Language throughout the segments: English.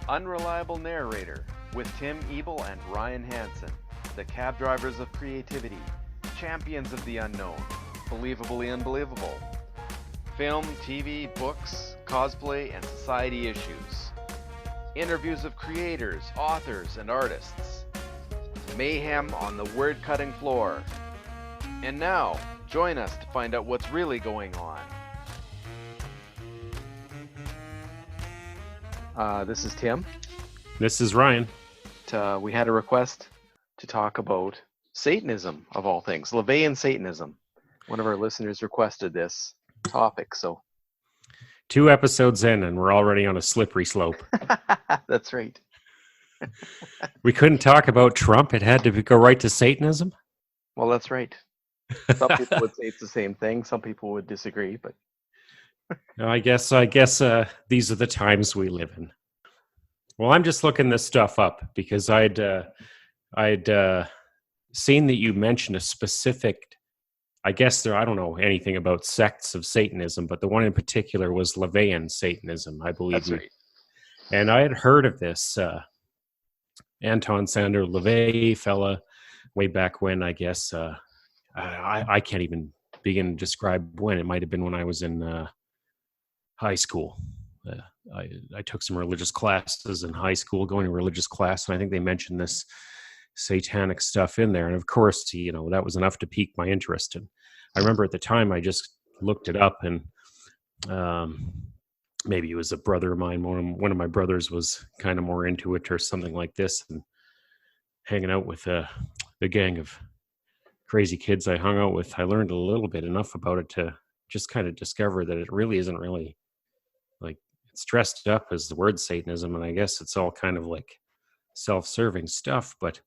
Unreliable Narrator with Tim Ebel and Ryan Hansen, the cab drivers of creativity, champions of the unknown, believably unbelievable. Film, TV, books, cosplay, and society issues. Interviews of creators, authors, and artists. Mayhem on the word-cutting floor. And now, join us to find out what's really going on. This is Tim. This is Ryan. We had a request to talk about Satanism, of all things, LaVeyan Satanism. One of our listeners requested this topic, so 2 episodes in, and we're already on a slippery slope. that's right. We couldn't talk about Trump. It had to go right to Satanism. Well, that's right. Some people would say it's the same thing. Some people would disagree, but I guess these are the times we live in. Well, I'm just looking this stuff up because I'd seen that you mentioned a specific. I don't know anything about sects of Satanism, but the one in particular was LaVeyan Satanism, I believe. that's right. And I had heard of this Anton Sander LaVey fella way back when. I guess I can't even begin to describe when. It might have been when I was in high school. I took some religious classes in high school, going to religious class, and I think they mentioned this satanic stuff in there. And of course, that was enough to pique my interest. And I remember at the time I just looked it up, and maybe it was a brother of mine. One of my brothers was kind of more into it or something like this, and hanging out with the gang of crazy kids I hung out with, I learned a little bit enough about it to just kind of discover that it really isn't really like it's dressed up as the word Satanism, and I guess it's all kind of like self-serving stuff, but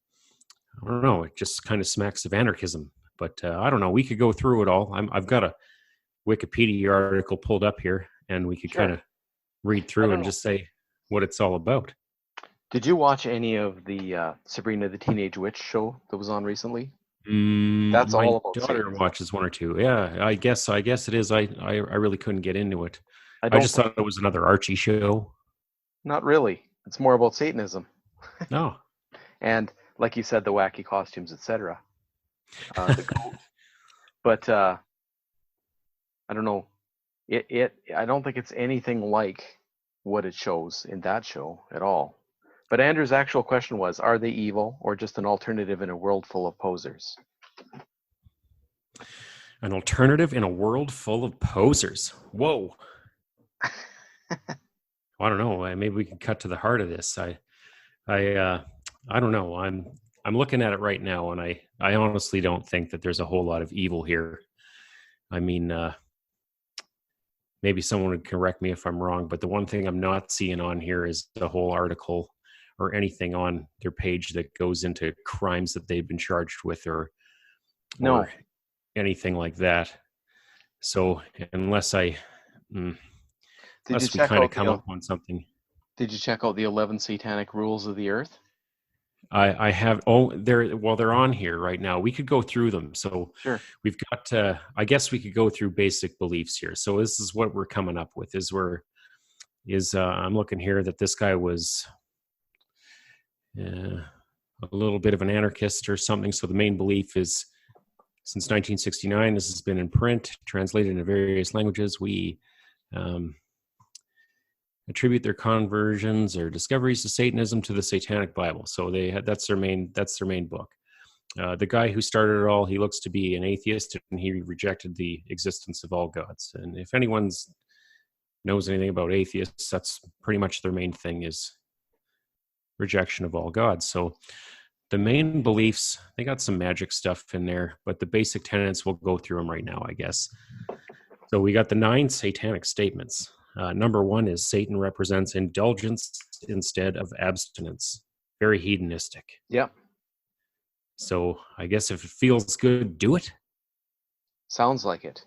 I don't know, it just kind of smacks of anarchism. But I don't know, we could go through it all. I've got a Wikipedia article pulled up here, and we could kind of read through and just say what it's all about. Did you watch any of the Sabrina the Teenage Witch show that was on recently? That's all about my daughter Satanism. watches 1 or 2. Yeah, I guess it is. I really couldn't get into it. I just thought it was another Archie show. Not really. It's more about Satanism. No. And like you said, the wacky costumes, etc. But I don't know. I don't think it's anything like what it shows in that show at all. But Andrew's actual question was, are they evil or just an alternative in a world full of posers? An alternative in a world full of posers. Whoa. I don't know. Maybe we can cut to the heart of this. I don't know. I'm looking at it right now, and I honestly don't think that there's a whole lot of evil here. I mean, maybe someone would correct me if I'm wrong, but the one thing I'm not seeing on here is the whole article or anything on their page that goes into crimes that they've been charged with or anything like that. So unless we kind of come up on something. Did you check out the 11 satanic rules of the earth? I have. Oh, they're on here right now. We could go through them. So sure. We've got. I guess we could go through basic beliefs here. So this is what we're coming up with. I'm looking here that this guy was a little bit of an anarchist or something. So the main belief is, since 1969, this has been in print, translated into various languages. We attribute their conversions or discoveries to Satanism to the Satanic Bible. So that's their main book. The guy who started it all, he looks to be an atheist, and he rejected the existence of all gods. And if anyone knows anything about atheists, that's pretty much their main thing, is rejection of all gods. So the main beliefs, they got some magic stuff in there, but the basic tenets, we'll go through them right now, I guess. So we got the 9 satanic statements. Number 1 is Satan represents indulgence instead of abstinence. Very hedonistic. Yep. So I guess if it feels good, do it. Sounds like it.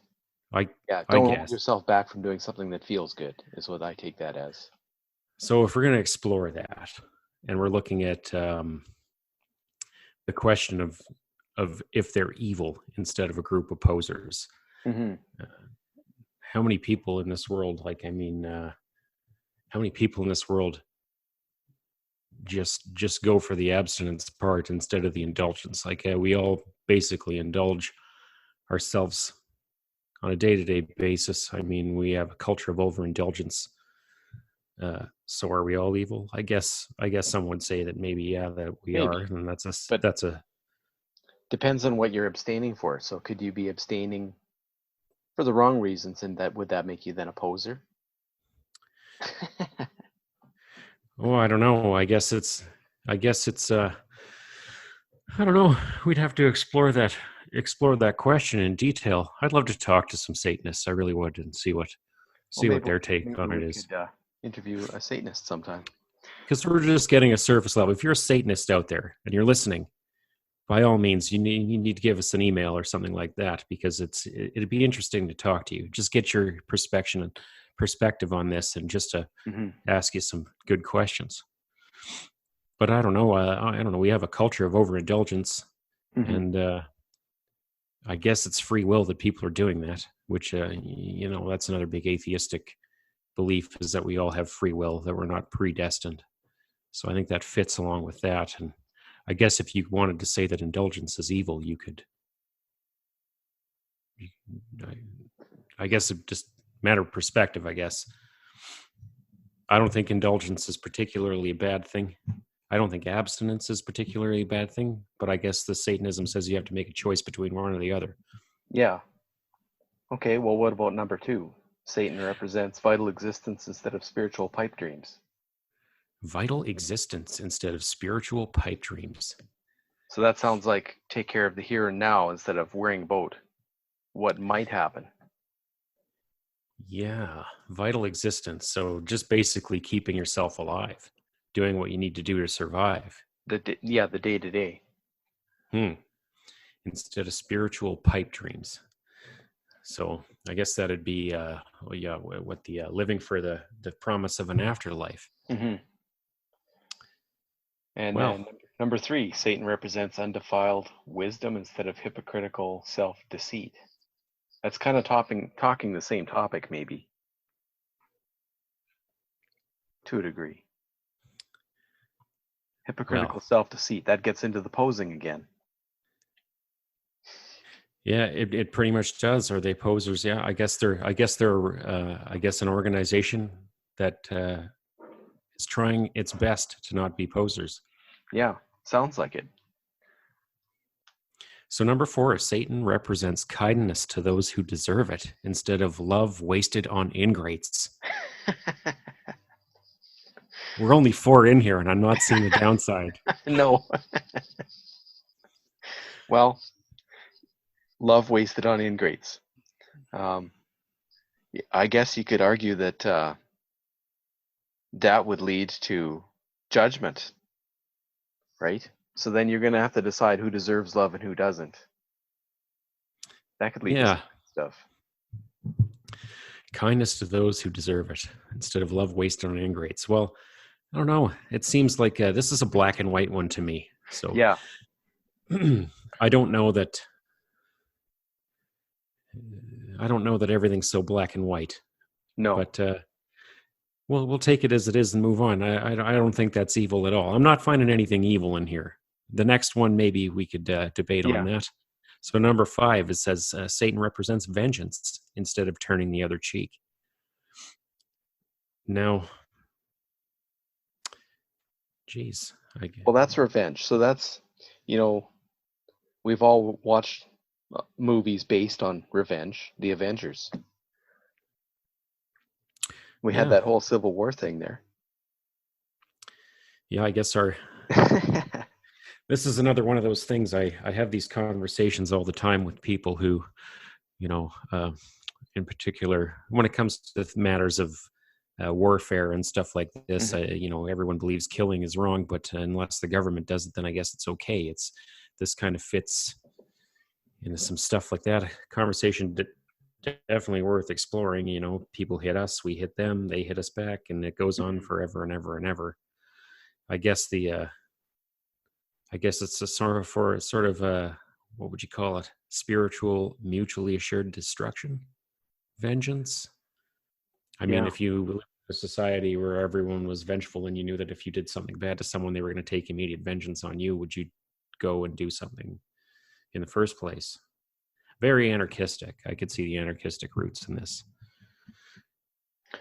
Don't hold yourself back from doing something that feels good, is what I take that as. So if we're going to explore that, and we're looking at the question of if they're evil instead of a group of posers, how many people in this world, how many people in this world just go for the abstinence part instead of the indulgence. Like we all basically indulge ourselves on a day-to-day basis. I mean, we have a culture of overindulgence. So are we all evil? I guess some would say that maybe that we Maybe. are, and But that's a depends on what you're abstaining for. So could you be abstaining for the wrong reasons, and would that make you then a poser? oh, I don't know. I guess it's I don't know. We'd have to explore that question in detail. I'd love to talk to some Satanists. I really would, and see what Well, their take maybe on it we is. could interview a Satanist sometime. Because we're just getting a surface level. If you're a Satanist out there and you're listening, by all means, you need to give us an email or something like that, because it'd be interesting to talk to you. Just get your perspective on this, and just to ask you some good questions. But I don't know. I don't know. We have a culture of overindulgence, and I guess it's free will that people are doing that. Which that's another big atheistic belief, is that we all have free will, that we're not predestined. So I think that fits along with that. And I guess if you wanted to say that indulgence is evil, you could. I guess it just matter of perspective. I guess I don't think indulgence is particularly a bad thing. I don't think abstinence is particularly a bad thing, but I guess the Satanism says you have to make a choice between one or the other. Yeah. Okay, well, what about number 2? Satan represents vital existence instead of spiritual pipe dreams. Vital existence instead of spiritual pipe dreams. So that sounds like take care of the here and now instead of worrying about what might happen. Yeah, vital existence. So just basically keeping yourself alive, doing what you need to do to survive. The day-to-day. Instead of spiritual pipe dreams. So I guess that'd be what the living for the promise of an afterlife. And then number 3, Satan represents undefiled wisdom instead of hypocritical self-deceit. That's kind of talking the same topic, maybe, to a degree. Hypocritical self-deceit, that gets into the posing again. Yeah, it pretty much does. Are they posers? Yeah, I guess they're an organization that is trying its best to not be posers. Yeah, sounds like it. So number 4, Satan represents kindness to those who deserve it instead of love wasted on ingrates. We're only 4 in here, and I'm not seeing the downside. No. Well, love wasted on ingrates. I guess you could argue that that would lead to judgment, right? So then you're going to have to decide who deserves love and who doesn't. That could lead to some stuff. Kindness to those who deserve it instead of love wasted on ingrates. Well, I don't know. It seems like this is a black and white one to me. So yeah, I don't know that everything's so black and white. No, but we'll take it as it is and move on. I don't think that's evil at all. I'm not finding anything evil in here. The next one, maybe we could debate on that. So number 5, it says Satan represents vengeance instead of turning the other cheek. Now, geez. Well, that's revenge. So that's, we've all watched movies based on revenge, the Avengers. We had that whole Civil War thing there. Yeah, I guess this is another one of those things. I have these conversations all the time with people who, in particular, when it comes to matters of warfare and stuff like this, everyone believes killing is wrong, but unless the government does it, then I guess it's okay. This kind of fits into some stuff like that. Conversation definitely worth exploring. People hit us, we hit them, they hit us back, and it goes on forever and ever and ever. I guess it's a sort of what would you call it? Spiritual, mutually assured destruction, vengeance. I mean, if you a society where everyone was vengeful and you knew that if you did something bad to someone, they were going to take immediate vengeance on you, would you go and do something in the first place? Very anarchistic. I could see the anarchistic roots in this.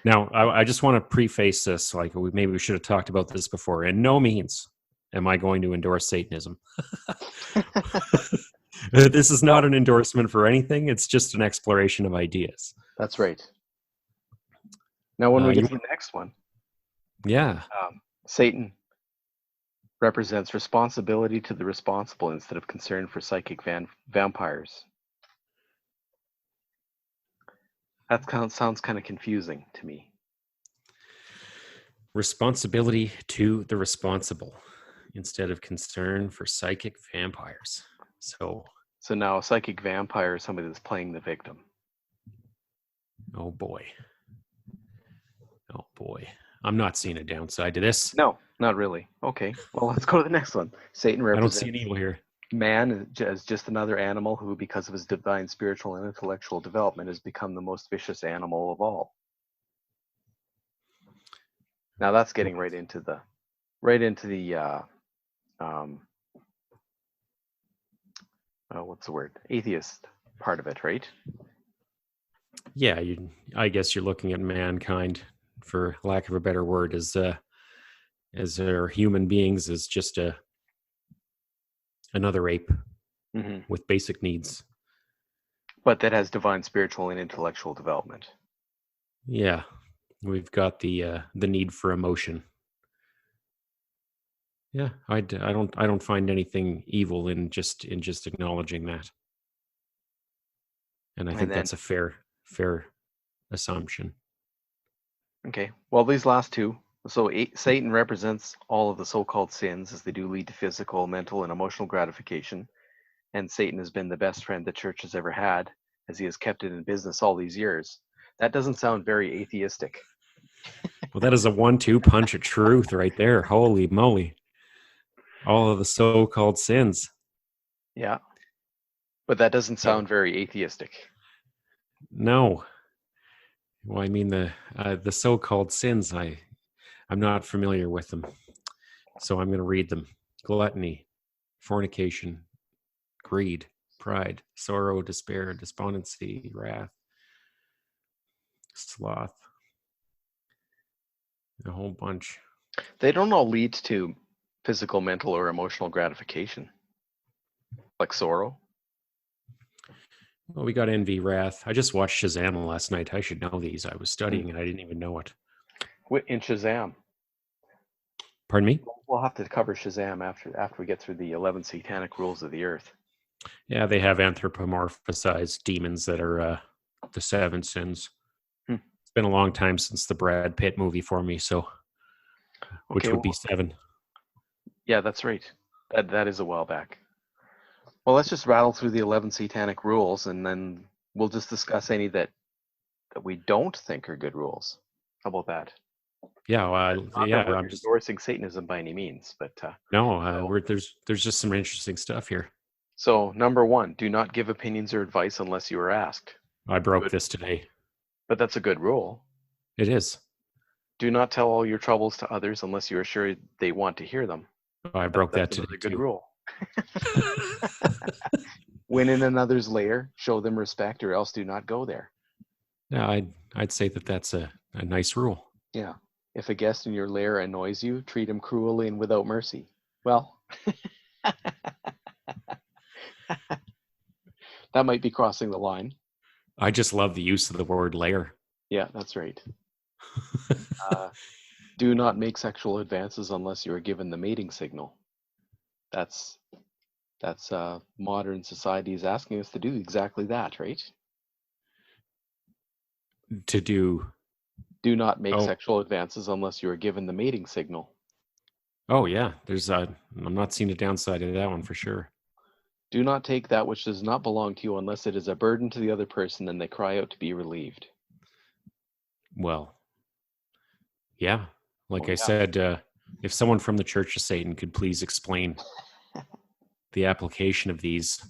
Now, I just want to preface this, like maybe we should have talked about this before. In no means am I going to endorse Satanism. This is not an endorsement for anything. It's just an exploration of ideas. That's right. Now, when we get to the next one, Satan represents responsibility to the responsible instead of concern for psychic vampires. That sounds kind of confusing to me. Responsibility to the responsible instead of concern for psychic vampires. So now a psychic vampire is somebody that's playing the victim. Oh boy. I'm not seeing a downside to this. No, not really. Okay, well, let's go to the next one. Satan represents I don't see an evil here. Man as just another animal who, because of his divine spiritual and intellectual development, has become the most vicious animal of all. Now that's getting right into the what's the word? Atheist part of it, right? Yeah, I guess you're looking at mankind, for lack of a better word, as they're human beings, as just another ape with basic needs. But that has divine spiritual and intellectual development. Yeah, we've got the need for emotion. Yeah, I don't find anything evil in just acknowledging that, and I think that's a fair assumption. Okay, well, these last two. So Satan represents all of the so-called sins, as they do lead to physical, mental, and emotional gratification. And Satan has been the best friend the church has ever had, as he has kept it in business all these years. That doesn't sound very atheistic. Well, that is a 1-2 punch of truth right there. Holy moly. All of the so-called sins. Yeah. But that doesn't sound very atheistic. No. Well, I mean, the so-called sins, I'm not familiar with them. So I'm going to read them. Gluttony, fornication, greed, pride, sorrow, despair, despondency, wrath, sloth. A whole bunch. They don't all lead to physical, mental, or emotional gratification. Like sorrow. Well, we got envy, wrath. I just watched Shazam last night. I should know these. I was studying and I didn't even know it. In Shazam. Pardon me? We'll have to cover Shazam after we get through the 11 satanic rules of the earth. Yeah, they have anthropomorphized demons that are the 7 sins. It's been a long time since the Brad Pitt movie for me, so which would be 7. Yeah, that's right. That is a while back. Well, let's just rattle through the 11 satanic rules, and then we'll just discuss any that we don't think are good rules. How about that? Yeah, I'm just endorsing Satanism by any means, but there's just some interesting stuff here. So, number 1, do not give opinions or advice unless you are asked. I broke this today. But that's a good rule. It is. Do not tell all your troubles to others unless you are sure they want to hear them. I broke that today. That's a good rule. When in another's lair, show them respect, or else do not go there. Yeah, I'd say that's a nice rule. Yeah. If a guest in your lair annoys you, treat him cruelly and without mercy. Well, that might be crossing the line. I just love the use of the word lair. Yeah, that's right. Do not make sexual advances unless you are given the mating signal. That's modern society is asking us to do exactly that, right? Do not make sexual advances unless you are given the mating signal. Oh yeah, I'm not seeing a downside to that one for sure. Do not take that which does not belong to you unless it is a burden to the other person and they cry out to be relieved. Well, yeah. Like I said, if someone from the Church of Satan could please explain the application of these,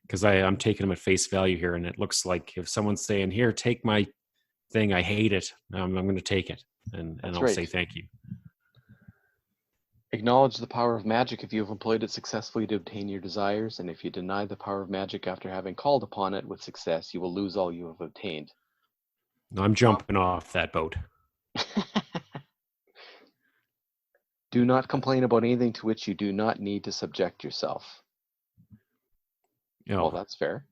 because I'm taking them at face value here, and it looks like if someone's saying, here, take my thing. I hate it. I'm going to take it, and That's I'll right. say thank you. Acknowledge the power of magic if you have employed it successfully to obtain your desires, and if you deny the power of magic after having called upon it with success, you will lose all you have obtained. I'm jumping off that boat. Do not complain about anything to which you do not need to subject yourself. Oh, Well, that's fair.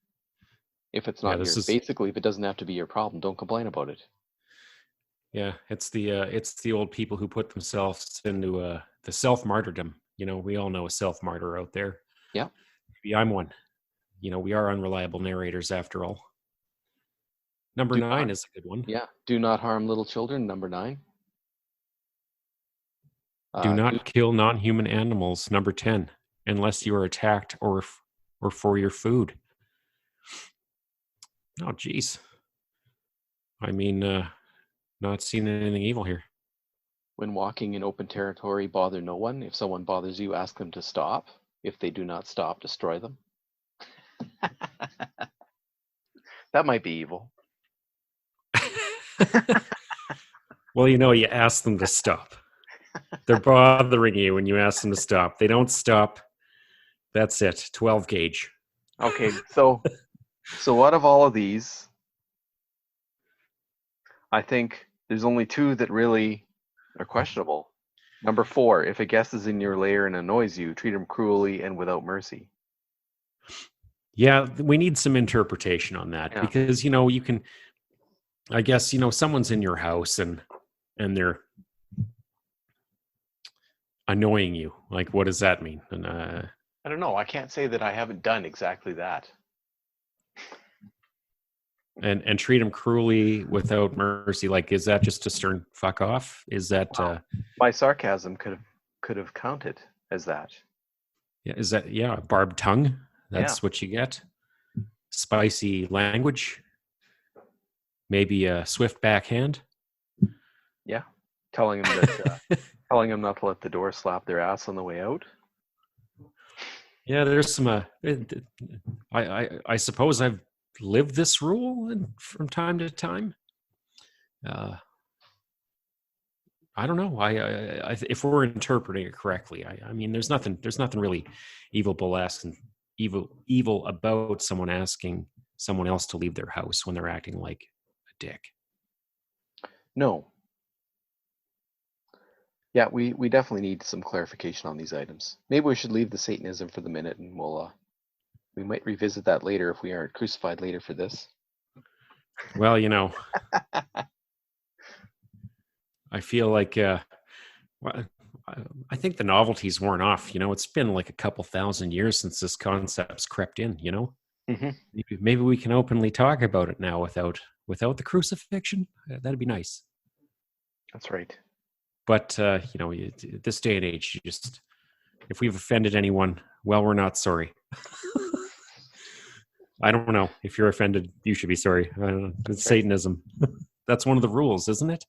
If it's yeah, not basically, if it doesn't have to be your problem, don't complain about it. Yeah, it's the old people who put themselves into the self martyrdom. We all know a self martyr out there. Yeah. Maybe I'm one. We are unreliable narrators after all. Number 9 is a good one. Yeah. Do not harm little children. Number 9. Do not kill non-human animals. Number 10, unless you are attacked or for your food. Oh, geez. I mean, not seeing anything evil here. When walking in open territory, bother no one. If someone bothers you, ask them to stop. If they do not stop, destroy them. That might be evil. Well, you ask them to stop. They're bothering you when you ask them to stop. They don't stop. That's it. 12 gauge. Okay, so out of all of these, I think there's only 2 that really are questionable. Number 4, if a guest is in your lair and annoys you, treat him cruelly and without mercy. Yeah, we need some interpretation on that because, you can, I guess, someone's in your house and they're annoying you. Like, what does that mean? And I don't know. I can't say that I haven't done exactly that. And treat them cruelly without mercy. Like, is that just a stern fuck off? Is that my sarcasm could have counted as that? Yeah, is that barbed tongue? That's what you get. Spicy language. Maybe a swift backhand. Yeah, telling them that telling them not to let the door slap their ass on the way out. Yeah, there's some. I suppose I've lived this rule from time to time. I don't know. I if we're interpreting it correctly, I mean, there's nothing really evil about someone asking someone else to leave their house when they're acting like a dick. No. Yeah, we definitely need some clarification on these items. Maybe we should leave the Satanism for the minute, and we might revisit that later if we aren't crucified later for this. Well, I feel like I think the novelty's worn off. It's been like a couple thousand years since this concept's crept in. Mm-hmm. Maybe we can openly talk about it now without the crucifixion. That'd be nice. That's right. But this day and age, if we've offended anyone, well, we're not sorry. I don't know. If you're offended, you should be sorry. I don't know. It's Satanism. That's one of the rules, isn't it?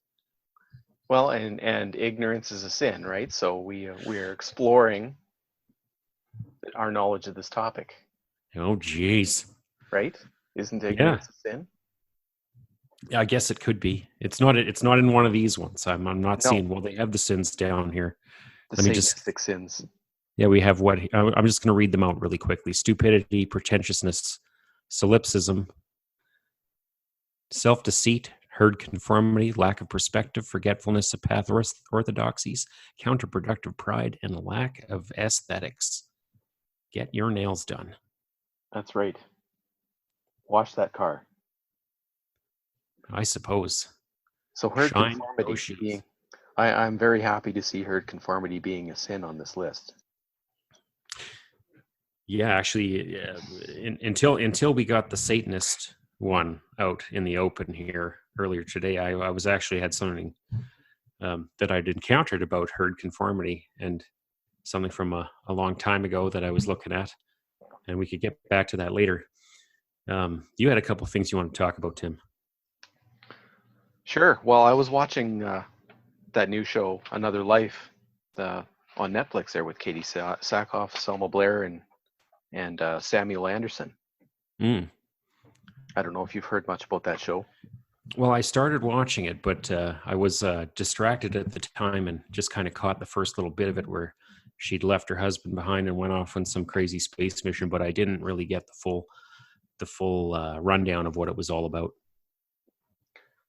Well, and ignorance is a sin, right? So we're exploring our knowledge of this topic. Oh, geez. Right? Isn't ignorance a sin? Yeah, I guess it could be. It's not in one of these ones. I'm not seeing. Well, they have the sins down here. The Satanistic sins. Yeah, we have what I'm just going to read them out really quickly: stupidity, pretentiousness, solipsism, self-deceit, herd conformity, lack of perspective, forgetfulness of path orthodoxies, counterproductive pride, and lack of aesthetics. Get your nails done. That's right. Wash that car. I suppose. So herd conformity being, I'm very happy to see herd conformity being a sin on this list. Yeah, actually, until we got the Satanist one out in the open here earlier today, I was actually had something that I'd encountered about herd conformity and something from a long time ago that I was looking at, and we could get back to that later. You had a couple of things you want to talk about, Tim. Sure. Well, I was watching that new show, Another Life, on Netflix there with Katie Sachoff, Selma Blair, and Samuel Anderson. I don't know if you've heard much about that show. Well, I started watching it, but I was distracted at the time and just kind of caught the first little bit of it where she'd left her husband behind and went off on some crazy space mission. But I didn't really get the full rundown of what it was all about.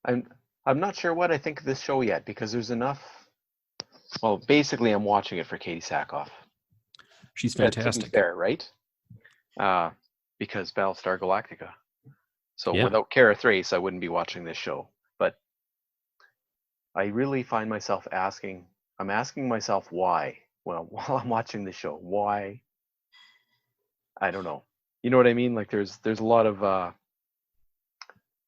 I'm I'm not sure what I think of this show yet because there's enough. Well, basically, I'm watching it for Katie Sachoff. She's To be fantastic. fair, right? Uh, because Battlestar Galactica. So Yeah. without Kara Thrace, I wouldn't be watching this show. But I really find myself asking. I'm asking myself why. Well, while I'm watching the show, why? I don't know. You know what I mean? Like there's a lot of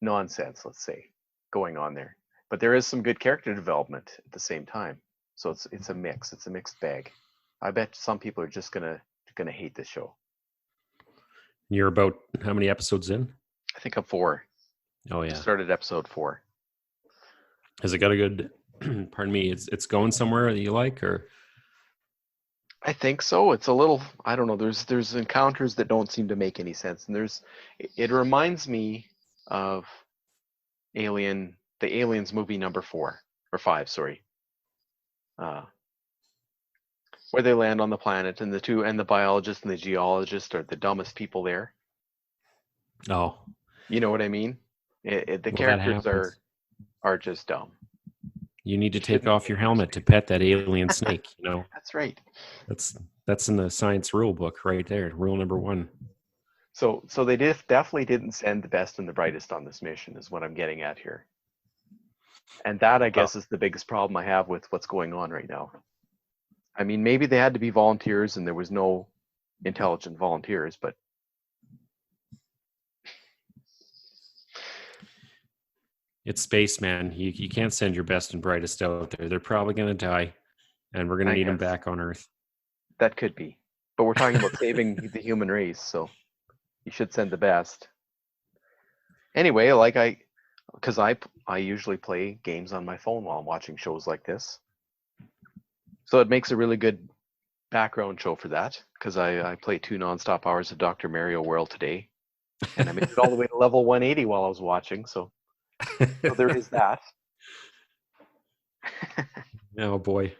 nonsense, let's say, going on there. But there is some good character development at the same time. So it's a mix. It's a mixed bag. I bet some people are just gonna hate this show. You're about how many episodes in? I think I'm 4. Oh Just yeah. started episode 4. Has it got a good? Pardon me. It's going somewhere that you like, or I think so. It's a little, I don't know. There's encounters that don't seem to make any sense, and it reminds me of the Aliens movie number 4 or 5, sorry, uh, where they land on the planet, and the biologist and the geologist are the dumbest people there. oh, You know what I mean? The well that characters happens. are just dumb. You need to take Shouldn't off be in your our helmet to space. pet that alien snake. That's right. That's that's in the science rule book right there. Rule number 1. So they definitely didn't send the best and the brightest on this mission, is what I'm getting at here. And that, I Well, guess, is the biggest problem I have with what's going on right now. I mean, maybe they had to be volunteers and there was no intelligent volunteers, but it's space, man. You can't send your best and brightest out there. They're probably going to die, and we're going to I need them guess back on Earth. that could be. But we're talking about saving the human race, so you should send the best. Anyway, because I usually play games on my phone while I'm watching shows like this, so it makes a really good background show for that. Because I played 2 nonstop hours of Dr. Mario World today, and I made it all the way to level 180 while I was watching. So there is that. Oh boy.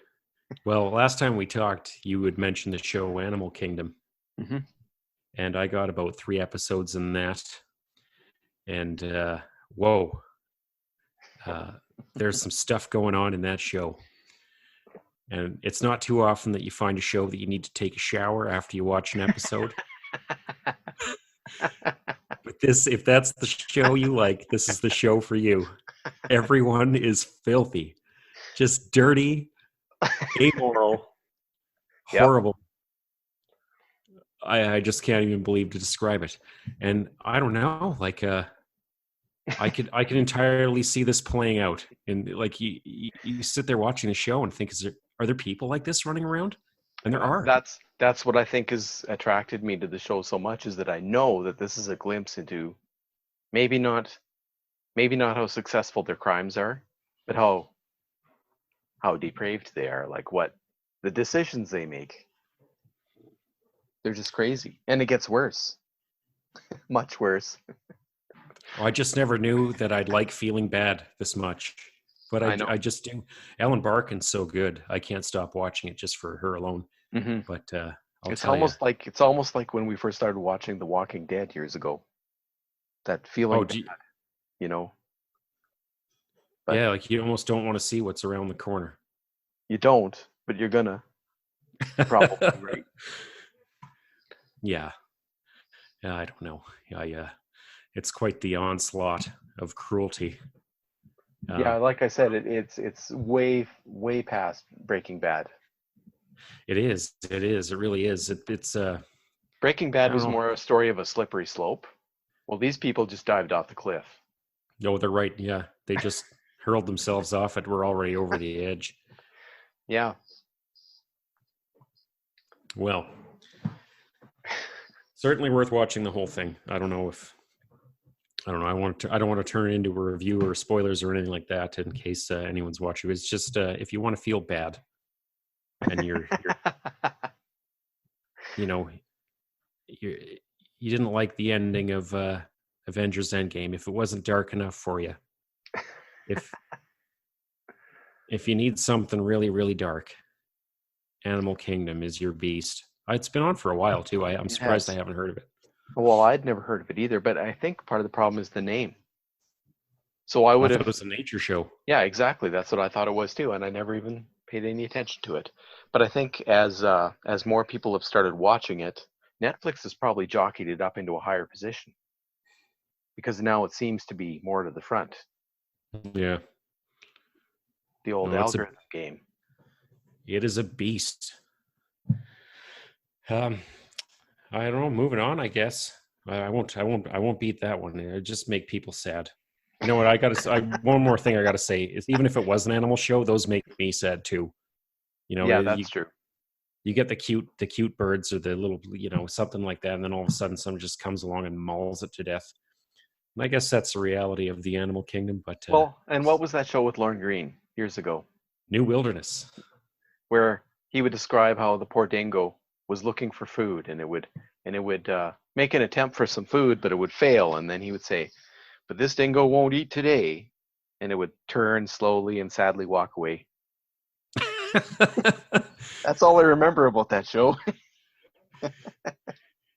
Well, last time we talked, you had mentioned the show Animal Kingdom, Hmm. and I got about 3 episodes in that, and whoa, uh, there's some stuff going on in that show. And it's not too often that you find a show that you need to take a shower after you watch an episode. But if that's the show you like, this is the show for you. Everyone is filthy, just dirty, amoral, Yep. horrible. I just can't even believe to describe it. And I don't know, like I could entirely see this playing out. And like you sit there watching the show and think, are there people like this running around? And there are. That's what I think has attracted me to the show so much, is that I know that this is a glimpse into maybe not how successful their crimes are, but how depraved they are, like what the decisions they make. They're just crazy. And it gets worse. Much worse. I just never knew that I'd like feeling bad this much. But I know. I just do. Ellen Barkin's so good. I can't stop watching it just for her alone. Hmm. But I'll It's tell you. almost like when we first started watching The Walking Dead years ago. That Oh, feeling bad, you know. But yeah, like you almost don't want to see what's around the corner. you don't, but you're gonna. Probably, right? Yeah. Yeah, I don't know. It's quite the onslaught of cruelty. Yeah, like I said, it's way past Breaking Bad. It is. It is. It really is. It's Breaking I Bad don't was know. more a story of a slippery slope. Well, these people just dived off the cliff. No, they're right. Yeah, they just hurled themselves off it. We're already over the edge. Yeah. Well, certainly worth watching the whole thing. I don't know. I don't want to turn it into a review or spoilers or anything like that in case anyone's watching. It's just if you want to feel bad and you're you know you didn't like the ending of Avengers Endgame. If it wasn't dark enough for you, If if you need something really, really dark, Animal Kingdom is your beast. It's been on for a while too. I'm It surprised I has. haven't heard of it. Well, I'd never heard of it either, but I think part of the problem is the name. So I I would thought it have, was a nature show. yeah, exactly. That's what I thought it was too, and I never even paid any attention to it. But I think as more people have started watching it, Netflix has probably jockeyed it up into a higher position because now it seems to be more to the front. Yeah. The old No, algorithm game. it is a beast. Um, I don't know. Moving on, I guess. I won't beat that one. It just make people sad. You know what? One more thing I gotta say is, even if it was an animal show, those make me sad too. You know, Yeah, that's true. you get the cute birds or the little, something like that, and then all of a sudden, someone just comes along and mauls it to death. And I guess that's the reality of the animal kingdom. But Well, and what was that show with Lauren Green years ago, New Wilderness. where he would describe how the poor dingo was looking for food, and it would make an attempt for some food, but it would fail, and then he would say, "But this dingo won't eat today," and it would turn slowly and sadly walk away. That's all I remember about that show.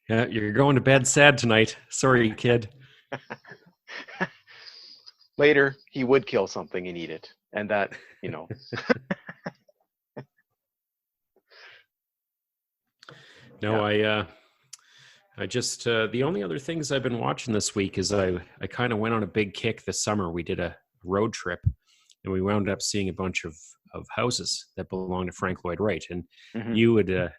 Yeah, you're going to bed sad tonight. Sorry, kid. Later, he would kill something and eat it, and that. No, Yeah. I just the only other things I've been watching this week is I kind of went on a big kick this summer. We did a road trip, and we wound up seeing a bunch of houses that belong to Frank Lloyd Wright. And Hmm. you would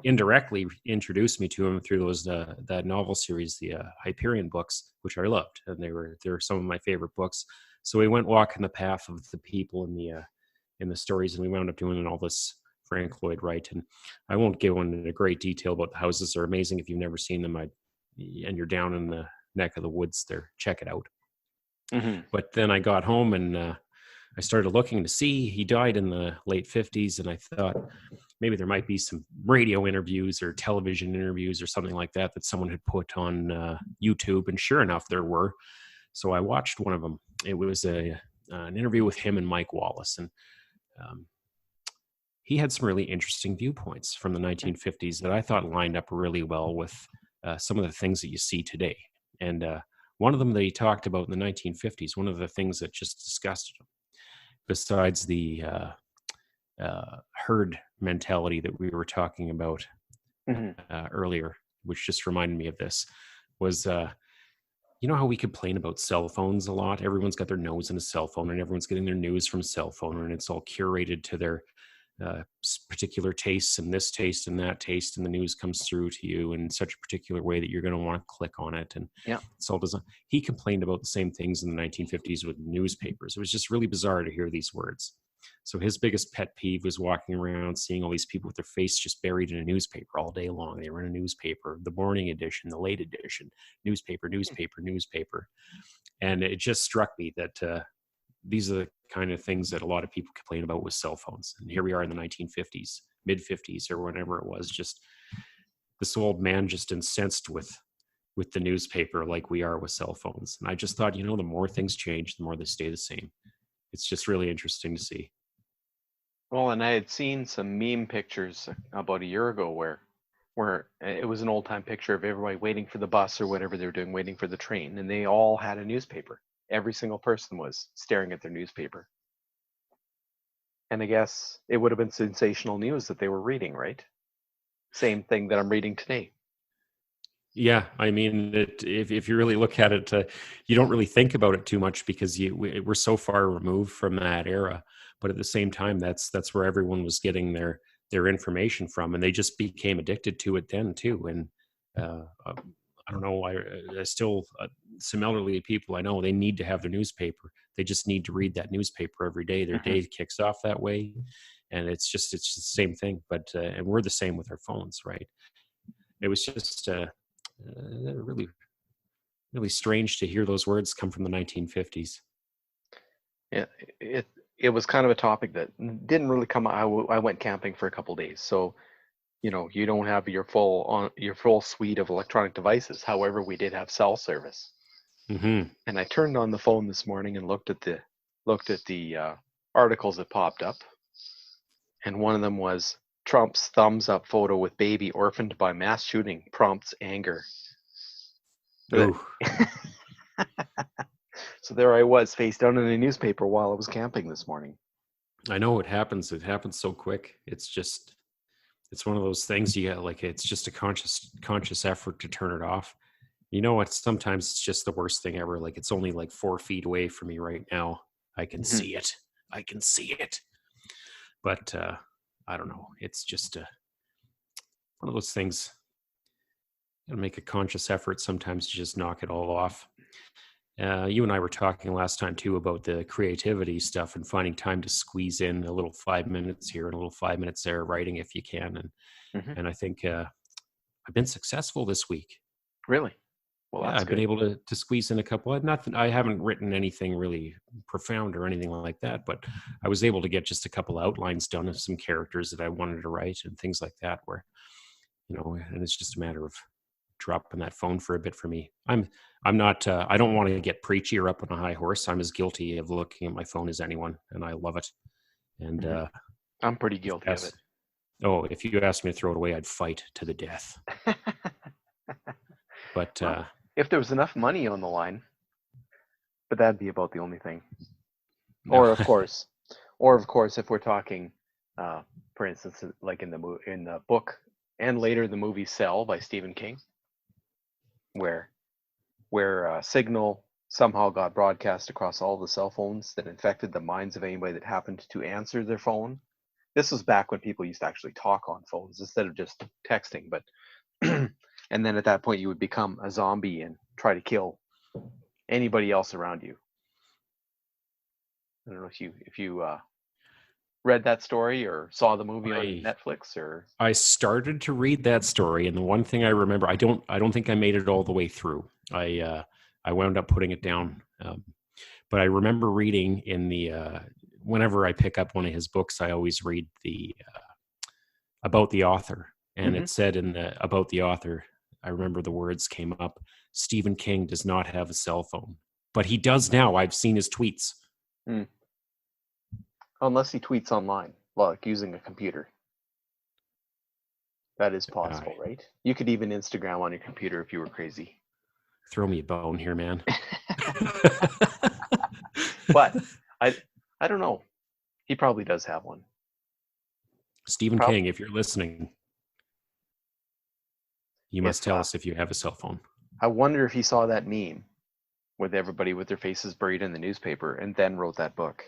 indirectly introduce me to him through those that novel series, the Hyperion books, which I loved, and they're some of my favorite books. So we went walking the path of the people in the stories, and we wound up doing all this Frank Lloyd Wright. And I won't go into great detail about the houses. They're amazing. If you've never seen them, and you're down in the neck of the woods there, check it out. Hmm. But then I got home and I started looking to see. He died in the late 50s, and I thought maybe there might be some radio interviews or television interviews or something like that that someone had put on YouTube. And sure enough, there were. So I watched one of them. It was an interview with him and Mike Wallace, and um, he had some really interesting viewpoints from the 1950s that I thought lined up really well with some of the things that you see today. And one of them that he talked about in the 1950s, one of the things that just disgusted him, besides the herd mentality that we were talking about Hmm. earlier, which just reminded me of this, was you know how we complain about cell phones a lot? Everyone's got their nose in a cell phone, and everyone's getting their news from cell phone, and it's all curated to their particular tastes and this taste and that taste, and the news comes through to you in such a particular way that you're going to want to click on it. And Yeah. it's all designed. He complained about the same things in the 1950s with newspapers. It was just really bizarre to hear these words. So his biggest pet peeve was walking around seeing all these people with their face just buried in a newspaper all day long. They were in a newspaper, the morning edition, the late edition, newspaper. And it just struck me that these are the kind of things that a lot of people complain about with cell phones. And here we are in the 1950s, mid 50s, or whenever it was, just this old man just incensed with the newspaper like we are with cell phones. And I just thought, the more things change, the more they stay the same. It's just really interesting to see. Well, and I had seen some meme pictures about a year ago where it was an old time picture of everybody waiting for the bus or whatever they were doing, waiting for the train, and they all had a newspaper. Every single person was staring at their newspaper. And I guess it would have been sensational news that they were reading, right? Same thing that I'm reading today. Yeah, I mean, if you really look at it, you don't really think about it too much because we're so far removed from that era. But at the same time, that's where everyone was getting their information from, and they just became addicted to it then too. And I don't know, I still some elderly people I know, they need to have their newspaper. They just need to read that newspaper every day. Their Hmm. day kicks off that way, and it's the same thing. But and we're the same with our phones, right? It was just really, really strange to hear those words come from the 1950s. Yeah, it was kind of a topic that didn't really come. I went camping for a couple days, so you don't have your full suite of electronic devices. However, we did have cell service. Hmm. And I turned on the phone this morning and looked at looked at the articles that popped up, and one of them was Trump's thumbs up photo with baby orphaned by mass shooting prompts anger. Ooh, So there I was, face down in a newspaper while I was camping this morning. I know it happens. It happens so quick. It's one of those things you get, like, it's just a conscious effort to turn it off. You know what? Sometimes it's just the worst thing ever. Like, it's only like 4 feet away from me right now. I can see it. I can see it. But I don't know. It's just one of those things. You gotta make a conscious effort sometimes to just knock it all off. You and I were talking last time too about the creativity stuff and finding time to squeeze in a little 5 minutes here and a little 5 minutes there, writing if you can. And I think I've been successful this week. Really? Well, Yeah, that's I've good. been able to squeeze in a couple. I haven't written anything really profound or anything like that, but I was able to get just a couple outlines done of some characters that I wanted to write and things like that. Where, and it's just a matter of dropping that phone for a bit for me. I'm not. I don't want to get preachy or up on a high horse. I'm as guilty of looking at my phone as anyone, and I love it. And I'm pretty guilty of it. Oh, if you asked me to throw it away, I'd fight to the death. But well, if there was enough money on the line, but that'd be about the only thing. No. Or of course, if we're talking, for instance, like in the book and later the movie Cell by Stephen King, where signal somehow got broadcast across all the cell phones that infected the minds of anybody that happened to answer their phone. This was back when people used to actually talk on phones instead of just texting, but and then at that point you would become a zombie and try to kill anybody else around you. I don't know if you read that story or saw the movie on Netflix. Or I started to read that story, and the one thing I remember, I don't think I made it all the way through. I wound up putting it down, but I remember reading in the whenever I pick up one of his books, I always read the about the author, and it said in the about the author, I remember the words came up: Stephen King does not have a cell phone, but he does now. I've seen his tweets. Unless he tweets online, like using a computer. That is possible, right? You could even Instagram on your computer if you were crazy. Throw me a bone here, man. But I don't know. He probably does have one. Stephen King, if you're listening, you must tell us if you have a cell phone. I wonder if he saw that meme with everybody with their faces buried in the newspaper and then wrote that book.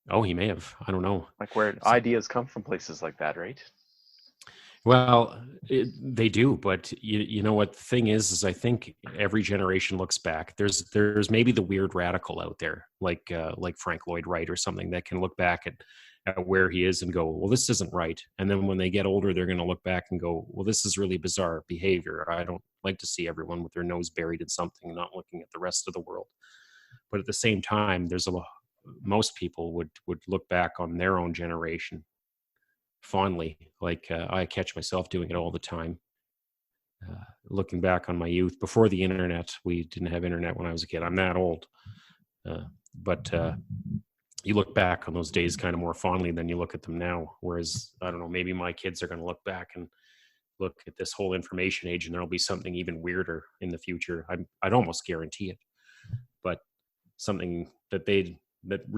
Oh, he may have. I don't know. Like where ideas come from places like that, right? Well, they do, but you know what the thing is I think every generation looks back. There's maybe the weird radical out there, like Frank Lloyd Wright or something, that can look back at where he is and go, well, this isn't right. And then when they get older, they're going to look back and go, well, this is really bizarre behavior. I don't like to see everyone with their nose buried in something, not looking at the rest of the world. But at the same time, most people would look back on their own generation fondly. Like I catch myself doing it all the time. Looking back on my youth before the internet. We didn't have internet when I was a kid. I'm that old. But you look back on those days kind of more fondly than you look at them now. Whereas, I don't know, maybe my kids are going to look back and look at this whole information age and there'll be something even weirder in the future. I'd almost guarantee it. But something that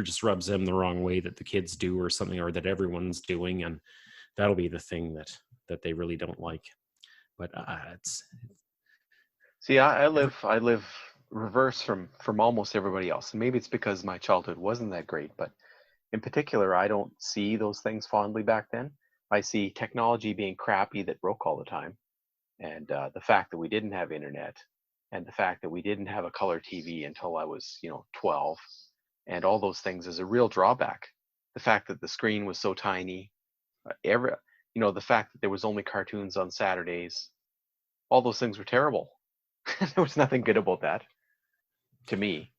just rubs them the wrong way that the kids do, or something, or that everyone's doing, and that'll be the thing that they really don't like. But it's see, I live reverse from almost everybody else, and maybe it's because my childhood wasn't that great, but in particular I don't see those things fondly back then. I see technology being crappy that broke all the time, and the fact that we didn't have internet, and the fact that we didn't have a color TV until I was 12, and all those things is a real drawback. The fact that the screen was so tiny, the fact that there was only cartoons on Saturdays, all those things were terrible. There was nothing good about that, to me.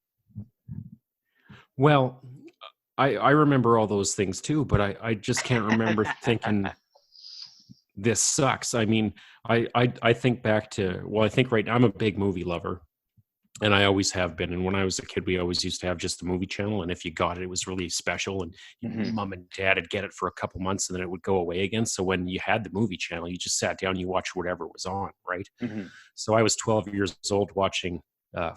Well, I remember all those things too, but I just can't remember thinking this sucks. I mean, I think back to, well, I think right now I'm a big movie lover. And I always have been. And when I was a kid, we always used to have just the movie channel. And if you got it, it was really special. And Hmm. mom and dad would get it for a couple months and then it would go away again. So when you had the movie channel, you just sat down, you watched whatever was on, right? Hmm. So I was 12 years old watching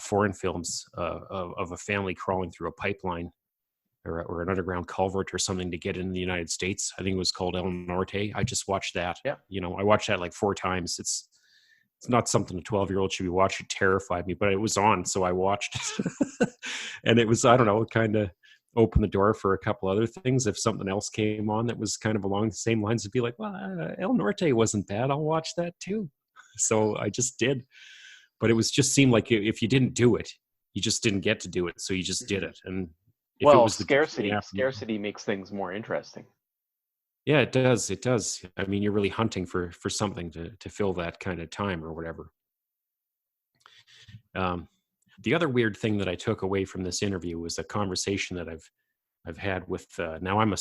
foreign films of a family crawling through a pipeline or an underground culvert or something to get into the United States. I think it was called El Norte. I just watched that. Yeah. I watched that like 4 times. It's not something a 12-year-old should be watching. It terrified me, but it was on, so I watched it. And it was, I don't know, it kind of opened the door for a couple other things. If something else came on that was kind of along the same lines, it'd be like, well, El Norte wasn't bad. I'll watch that too. So I just did. But it was just seemed like if you didn't do it, you just didn't get to do it. So you just did it. And if it Well, was the Disney scarcity makes things more interesting. yeah, it does. It does. I mean, you're really hunting for something to fill that kind of time or whatever. Um, the other weird thing that I took away from this interview was a conversation that I've had with now I'm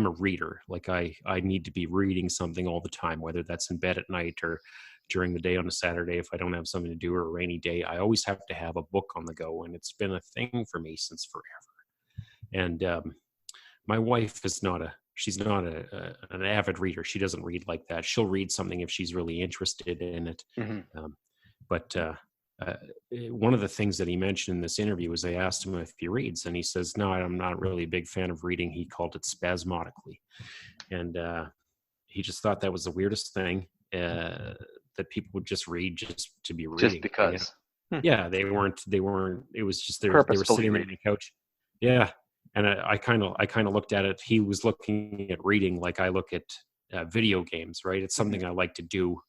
a reader. Like I need to be reading something all the time, whether that's in bed at night or during the day on a Saturday. If I don't have something to do or a rainy day, I always have to have a book on the go, and it's been a thing for me since forever. And my wife is not a she's not an avid reader. She doesn't read like that. She'll read something if she's really interested in it. Hmm. Um, but one of the things that he mentioned in this interview was they asked him if he reads, and he says, "No, I'm not really a big fan of reading." He called it spasmodically, and he just thought that was the weirdest thing that people would just read just to be reading. Just because. Yeah, they weren't. It was just they were Purposefully sitting there on reading. the couch. Yeah, and I kind of looked at it. He was looking at reading like I look at video games, right? It's something I like to do,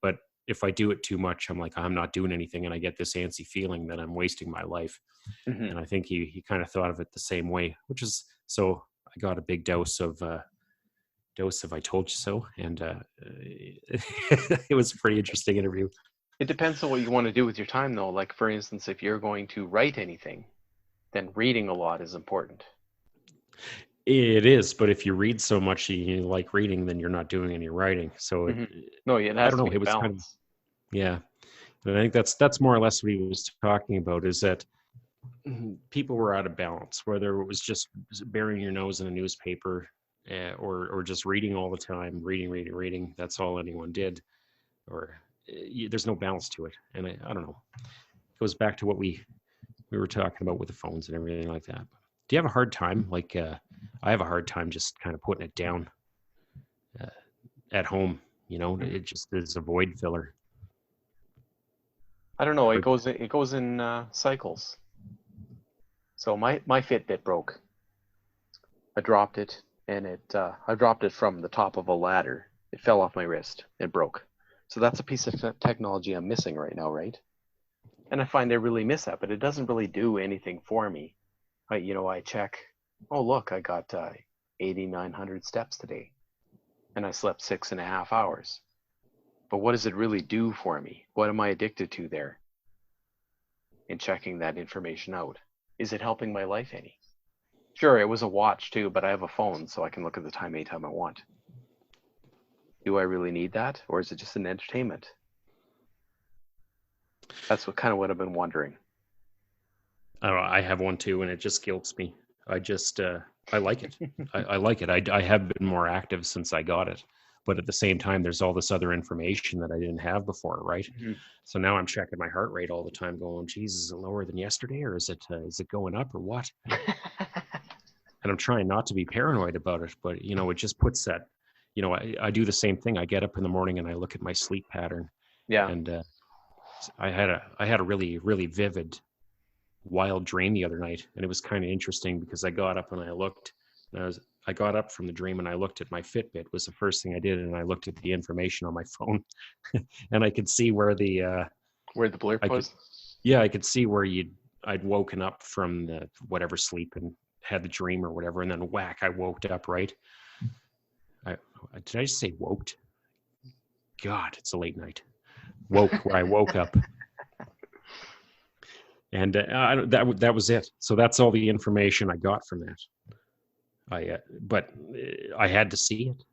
but if I do it too much, I'm like I'm not doing anything, and I get this antsy feeling that I'm wasting my life. Hmm. And I think he kind of thought of it the same way, which is so. I got a big dose of I told you so, and it was a pretty interesting interview. It depends on what you want to do with your time, though. Like, for instance, if you're going to write anything, then reading a lot is important. It is, but if you read so much you like reading, then you're not doing any writing. So Hmm. No, it I has don't to know. be It a was kind of balance. yeah. And I think that's more or less what he was talking about. Is that people were out of balance, whether it was just burying your nose in a newspaper or just reading all the time, reading. That's all anyone did, or there's no balance to it. And I don't know. It goes back to what we were talking about with the phones and everything like that. Do you have a hard time? Like I have a hard time just kind of putting it down at home. Mhm. It just is a void filler. I don't know. It But goes in cycles. So my Fitbit broke. I dropped it, and I dropped it from the top of a ladder. It fell off my wrist. It broke. So that's a piece of technology I'm missing right now, right? And I find I really miss that, but it doesn't really do anything for me. I check. Oh, look, I got 8,900 steps today, and I slept 6.5 hours. But what does it really do for me? What am I addicted to there in checking that information out? Is it helping my life any? Sure, it was a watch too, but I have a phone, so I can look at the time anytime I want. Do I really need that, or is it just an entertainment? That's what I've been wondering. I don't know, I have one too, and it just guilts me. I just I like it. I like it. I have been more active since I got it, but at the same time, there's all this other information that I didn't have before, right? Mhm. So now I'm checking my heart rate all the time, going, "Geez, is it lower than yesterday, or is it going up, or what?" And I'm trying not to be paranoid about it, but it just puts that. I do the same thing. I get up in the morning and I look at my sleep pattern, Yeah. and I had a really really vivid wild dream the other night, and it was kind of interesting because I got up and I looked, and I got up from the dream and I looked at my Fitbit was the first thing I did, and I looked at the information on my phone, and I could see where Where the blurb I could was? yeah I could see where I'd woken up from the whatever sleep and had the dream or whatever, and then whack I woke up right. I did I just say woked? God, it's a late night. Woke where I woke up. And that was it. So that's all the information I got from that. But I had to see it.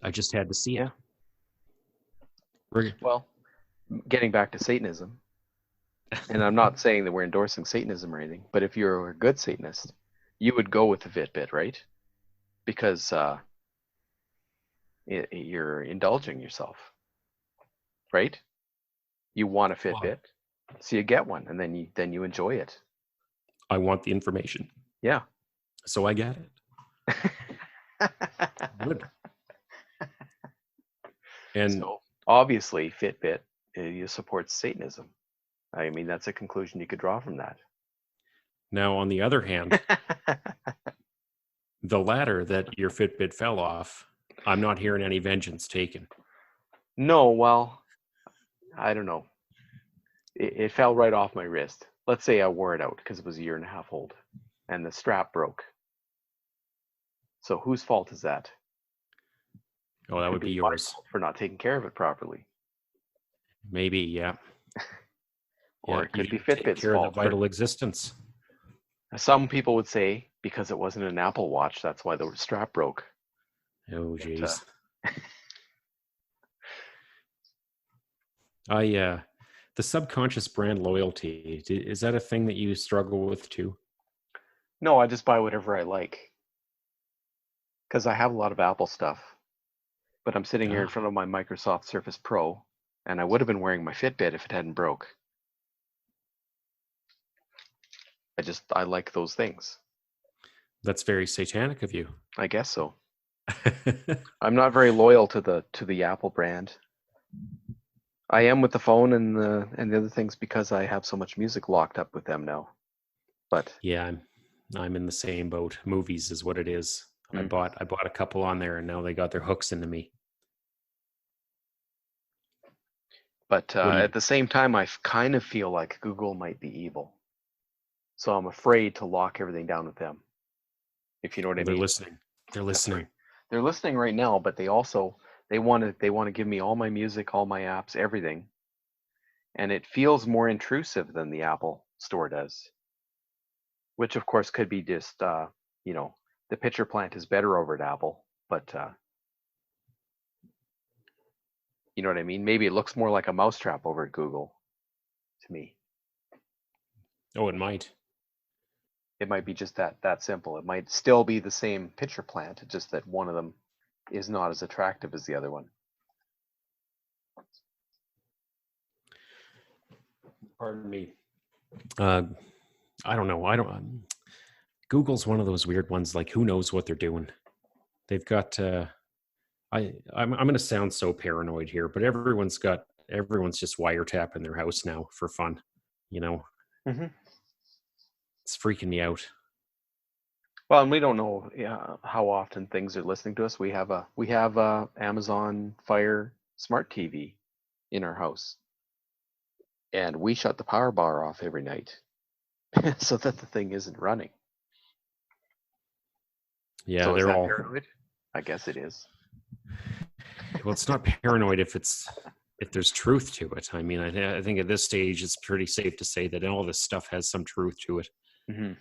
I just had to see it. Yeah. Well, getting back to Satanism, And I'm not saying that we're endorsing Satanism or anything, but if you're a good Satanist, you would go with the Fitbit, right? Because you're indulging yourself, right? You want a Well, Fitbit, so you get one, and then you enjoy it. I want the information, Yeah. so I get it. Good. And So obviously, Fitbit you supports Satanism. I mean, that's a conclusion you could draw from that. now, on the other hand, the ladder that your Fitbit fell off, I'm not hearing any vengeance taken. No, well, I don't know. It fell right off my wrist. Let's say I wore it out because it was a year and a half old, and the strap broke. So whose fault is that? Oh, that Could would be be my yours. fault for not taking care of it properly, Maybe, yeah. or Yeah, it you could be didn't take Fitbit's care of the fault for. vital existence. Some people would say because it wasn't an Apple Watch, that's why the strap broke. Oh, But jeez. The subconscious brand loyalty, is that a thing that you struggle with too? no, I just buy whatever I like because I have a lot of Apple stuff. But I'm sitting here in Ah, front of my Microsoft Surface Pro, and I would have been wearing my Fitbit if it hadn't broke. I like those things. that's very satanic of you. I guess so. I'm not very loyal to the Apple brand. I am with the phone and the other things because I have so much music locked up with them now. But Yeah, I'm in the same boat. Movies is what it is. I mm, bought I bought a couple on there, and now they got their hooks into me. but What do you? at the same time, I kind of feel like Google might be evil. So I'm afraid to lock everything down with them. If you know what I Well, they're mean. listening. They're That's right. listening. They're listening right now, but they want to give me all my music, all my apps, everything, and it feels more intrusive than the Apple Store does. Which of course could be just you know the pitcher plant is better over at Apple, but you know what I mean. Maybe it looks more like a mousetrap over at Google to me. Oh, it might. It might be just that simple. It might still be the same pitcher plant, just that one of them is not as attractive as the other one. Pardon me. Uh, I don't know. I don't. Google's one of those weird ones. Like, who knows what they're doing? They've got. I'm going to sound so paranoid here, but everyone's just wiretapping their house now for fun. You know, Mm-hmm. it's freaking me out. Well, and we don't know how often things are listening to us. We have a Amazon Fire Smart TV in our house, and we shut the power bar off every night so that the thing isn't running. Yeah, So is they're that all. paranoid? I guess it is. Well, it's not paranoid if there's truth to it. I mean, I think at this stage it's pretty safe to say that all this stuff has some truth to it. Mm-hmm.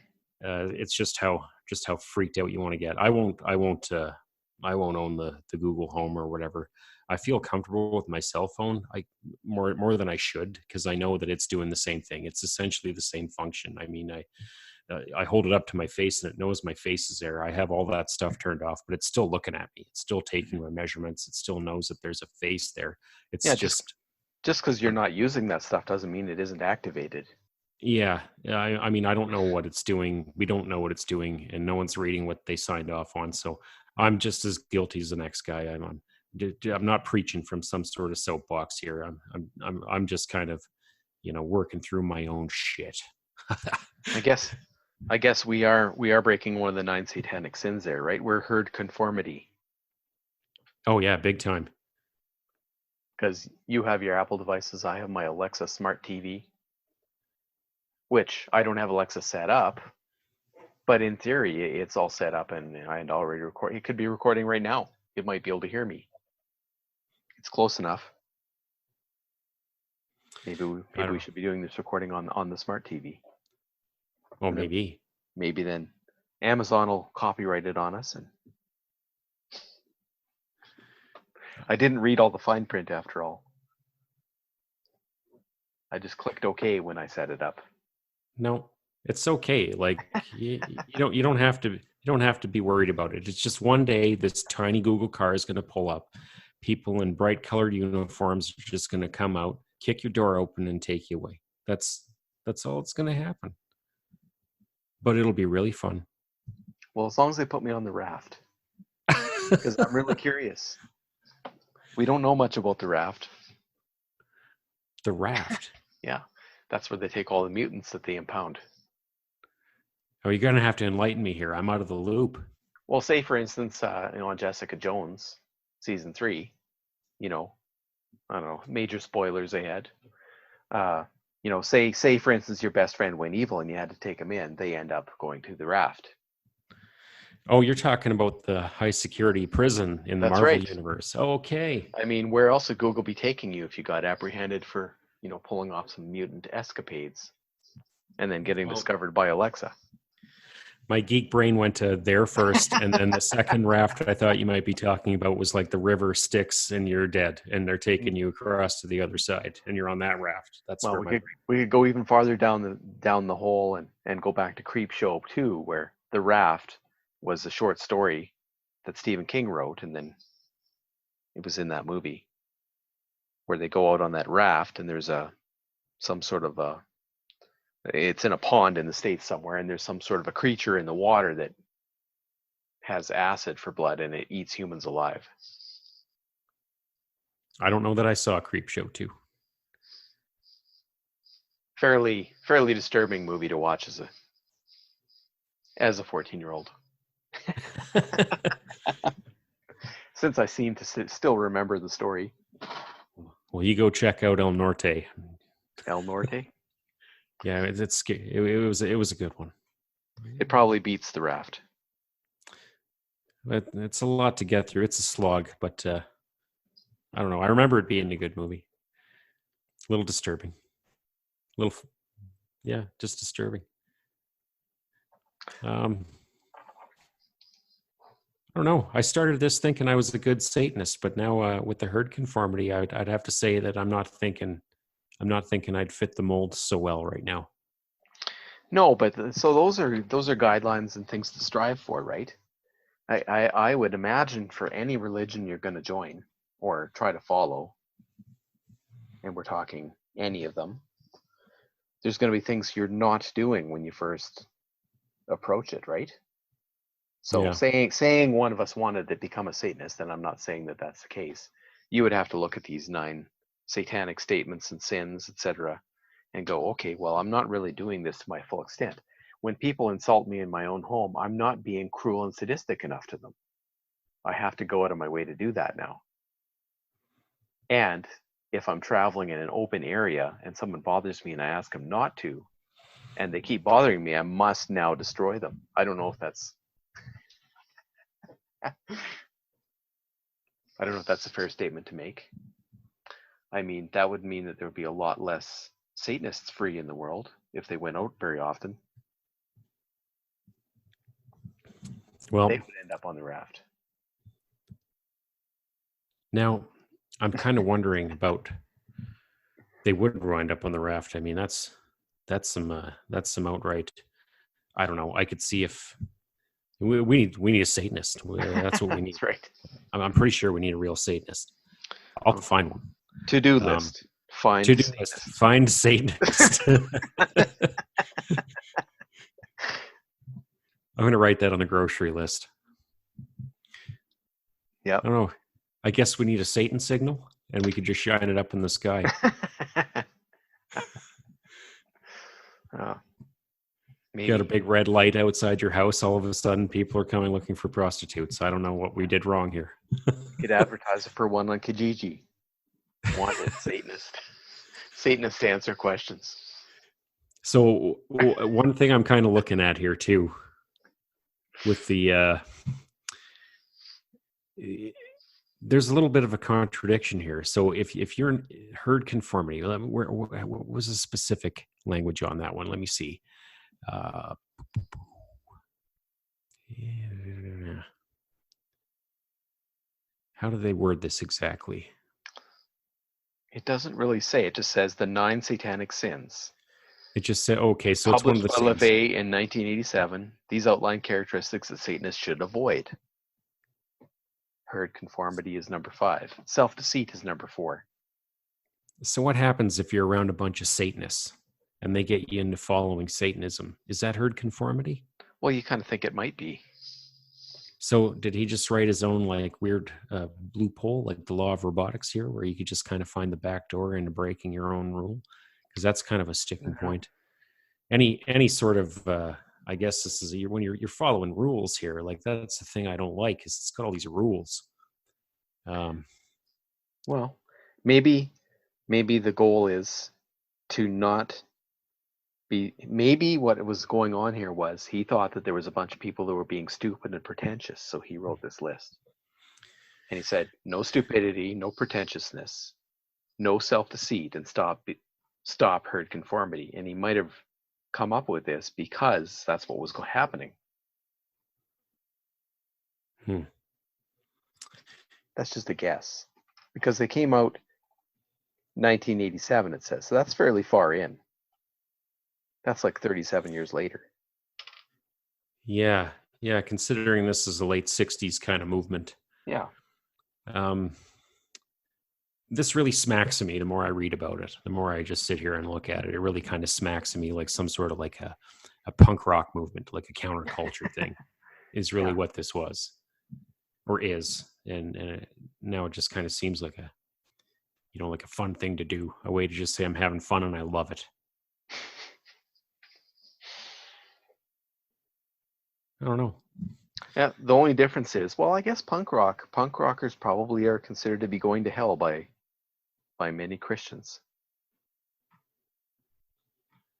It's just how freaked out you want to get. I won't own the Google Home or whatever. I feel comfortable with my cell phone. I more than I should, because I know that it's doing the same thing. It's essentially the same function. I mean, I hold it up to my face and it knows my face is there. I have all that stuff turned off, but it's still looking at me. It's still Mm-hmm. taking my measurements. It still knows that there's a face there. It's Yeah, just just, just because you're not using that stuff doesn't mean it isn't activated. yeah. I mean, I don't know what it's doing. We don't know what it's doing, and no one's reading what they signed off on. So I'm just as guilty as the next guy. I'm not preaching from some sort of soapbox here. I'm just kind of, working through my own shit. I guess I guess we are breaking one of the nine satanic sins there, right? We're herd conformity Oh yeah, big time. because you have your Apple devices, I have my Alexa smart TV, which I don't have Alexa set up, but in theory it's all set up and I already record. It could be recording right now. It might be able to hear me. It's close enough. Maybe we, I maybe don't we know. should be doing this recording on the smart TV, Well, and then maybe. maybe then Amazon will copyright it on us. And I didn't read all the fine print after all. I just clicked OK when I set it up. No, it's okay. Like you don't have to be worried about it. It's just one day this tiny Google car is going to pull up. People in bright colored uniforms are just going to come out, kick your door open, and take you away. That's all that's going to happen. But it'll be really fun. Well, as long as they put me on the raft, because I'm really curious. We don't know much about the raft. The raft. Yeah, that's where they take all the mutants that they impound. Oh, you're going to have to enlighten me here. I'm out of the loop. Well, say for instance, on Jessica Jones, season 3, I don't know, major spoilers ahead. Say for instance, your best friend went evil and you had to take him in. They end up going to the raft. Oh, you're talking about the high security prison in the That's Marvel right. universe. Okay. I mean, where else would Google be taking you if you got apprehended for, pulling off some mutant escapades and then getting discovered by Alexa? My geek brain went to there first, and then the second raft I thought you might be talking about was like the river Styx, and you're dead, and they're taking you across to the other side, and you're on that raft. That's Well, where we could go even farther down the hole and go back to Creep Show 2, where the raft was a short story that Stephen King wrote, and then it was in that movie where they go out on that raft, and there's some sort of it's in a pond in the States somewhere, and there's some sort of a creature in the water that has acid for blood, and it eats humans alive. I don't know that I saw Creep Show 2. Fairly disturbing movie to watch as a 14-year-old. Since I seem to still remember the story. Well, you go check out El Norte. El Norte? Yeah, it was a good one. It probably beats the raft. It's a lot to get through. It's a slog, but I don't know. I remember it being a good movie. A little disturbing. Just disturbing. I don't know. I started this thinking I was a good Satanist, but now with the herd conformity, I'd have to say that I'm not thinking I'd fit the mold so well right now. No, but so those are guidelines and things to strive for, right? I would imagine for any religion you're going to join or try to follow, and we're talking any of them, there's going to be things you're not doing when you first approach it, right? So Yeah. saying one of us wanted to become a Satanist, and I'm not saying that that's the case, you would have to look at these 9 satanic statements and sins, etc., and go, okay, well, I'm not really doing this to my full extent. When people insult me in my own home, I'm not being cruel and sadistic enough to them. I have to go out of my way to do that now. And if I'm traveling in an open area and someone bothers me and I ask them not to, and they keep bothering me, I must now destroy them. I don't know if that's a fair statement to make. I mean, that would mean that there would be a lot less Satanists free in the world if they went out very often. Well, they would end up on the raft. Now, I'm kind of wondering about. They would wind up on the raft. I mean, that's some outright. I don't know. I could see if we need a Satanist. That's what we need. That's right. I'm pretty sure we need a real Satanist. I'll find one. To-do list. Find to-do Satanist. list. Find Satanist. I'm going to write that on the grocery list. Yeah. I don't know. I guess we need a Satan signal, and we could just shine it up in the sky. Maybe. You got a big red light outside your house. All of a sudden, people are coming looking for prostitutes. I don't know what we did wrong here. Could advertise it for one on Kijiji. Wanted Satanist. Satanist to answer questions. So one thing I'm kind of looking at here too, with the there's a little bit of a contradiction here. So if you're in herd conformity, what was the specific language on that one? Let me see. How do they word this exactly? It doesn't really say. It just says the 9 satanic sins. It just said, okay, so it's one of Published the by sins. LaVey in 1987. These outline characteristics that Satanists should avoid. Herd conformity is number 5. Self-deceit is number 4. So what happens if you're around a bunch of Satanists and they get you into following Satanism? Is that herd conformity? Well, you kind of think it might be. So did he just write his own like weird loophole, like the law of robotics here, where you could just kind of find the back door into breaking your own rule? Because that's kind of a sticking point. Any sort of I guess this is when you're following rules here. Like that's the thing I don't like, is it's got all these rules. Well, maybe the goal is to not be. Maybe what was going on here was he thought that there was a bunch of people that were being stupid and pretentious, so he wrote this list. And he said, no stupidity, no pretentiousness, no self-deceit, and stop herd conformity. And he might have come up with this because that's what was happening. That's just a guess. Because they came out 1987, it says. So that's fairly far in. That's like 37 years later. Yeah, considering this is a late 60s kind of movement. Yeah. This really smacks of me the more I read about it, the more I just sit here and look at it. It really kind of smacks of me like some sort of like a punk rock movement, like a counterculture thing is really what this was or is. And now it just kind of seems like like a fun thing to do, a way to just say I'm having fun and I love it. I don't know. Yeah, the only difference is, well, I guess punk rockers probably are considered to be going to hell by many Christians.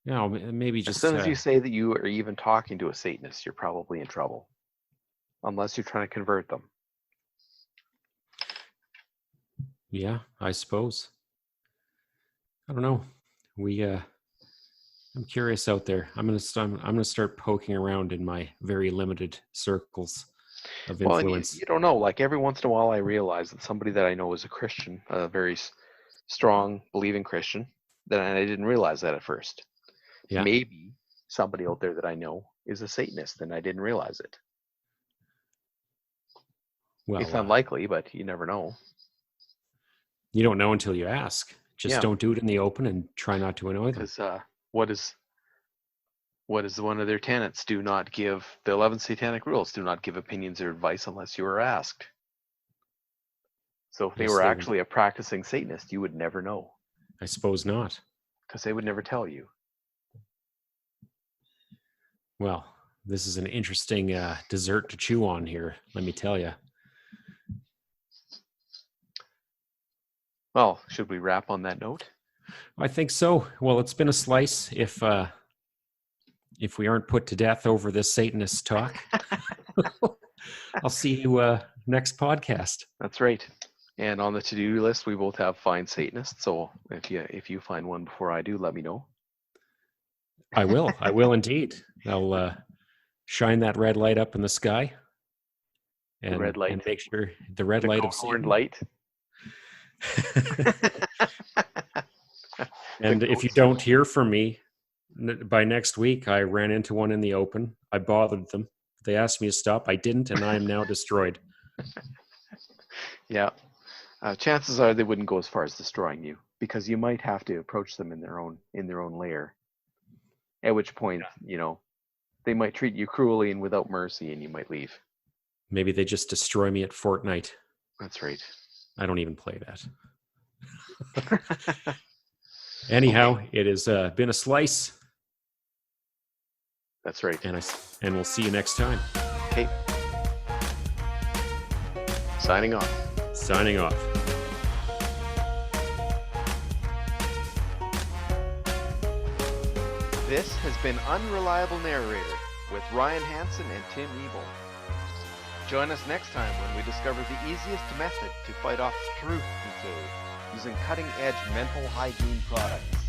Yeah, maybe just as soon as you say that you are even talking to a Satanist, you're probably in trouble, unless you're trying to convert them. Yeah, I suppose. I don't know. I'm curious out there. I'm gonna start poking around in my very limited circles of influence. Well, you don't know. Like every once in a while, I realize that somebody that I know is a Christian, a very strong, believing Christian. That I didn't realize that at first. Yeah. Maybe somebody out there that I know is a Satanist, and I didn't realize it. Well, it's unlikely, but you never know. You don't know until you ask. Just don't do it in the open and try not to annoy them. Because what is one of their tenets? Do not give the 11 satanic rules. Do not give opinions or advice unless you are asked. So if they were actually a practicing Satanist, you would never know. I suppose not. Because they would never tell you. Well, this is an interesting dessert to chew on here, let me tell you. Well, should we wrap on that note? I think so. Well, it's been a slice. If we aren't put to death over this Satanist talk, I'll see you next podcast. That's right. And on the to-do list, we both have find Satanists. So if you find one before I do, let me know. I will. I will indeed. I'll shine that red light up in the sky. And, red light. And make sure the red light of Satan. Light. And if you don't hear from me by next week, I ran into one in the open. I bothered them. They asked me to stop. I didn't, and I am now destroyed. Yeah. Chances are they wouldn't go as far as destroying you, because you might have to approach them in their own lair. At which point, they might treat you cruelly and without mercy, and you might leave. Maybe they just destroy me at Fortnite. That's right. I don't even play that. Anyhow, it has been a slice. That's right. And we'll see you next time. Okay. Signing off. Signing off. This has been Unreliable Narrator with Ryan Hansen and Tim Ebel. Join us next time when we discover the easiest method to fight off truth decay using cutting-edge mental hygiene products.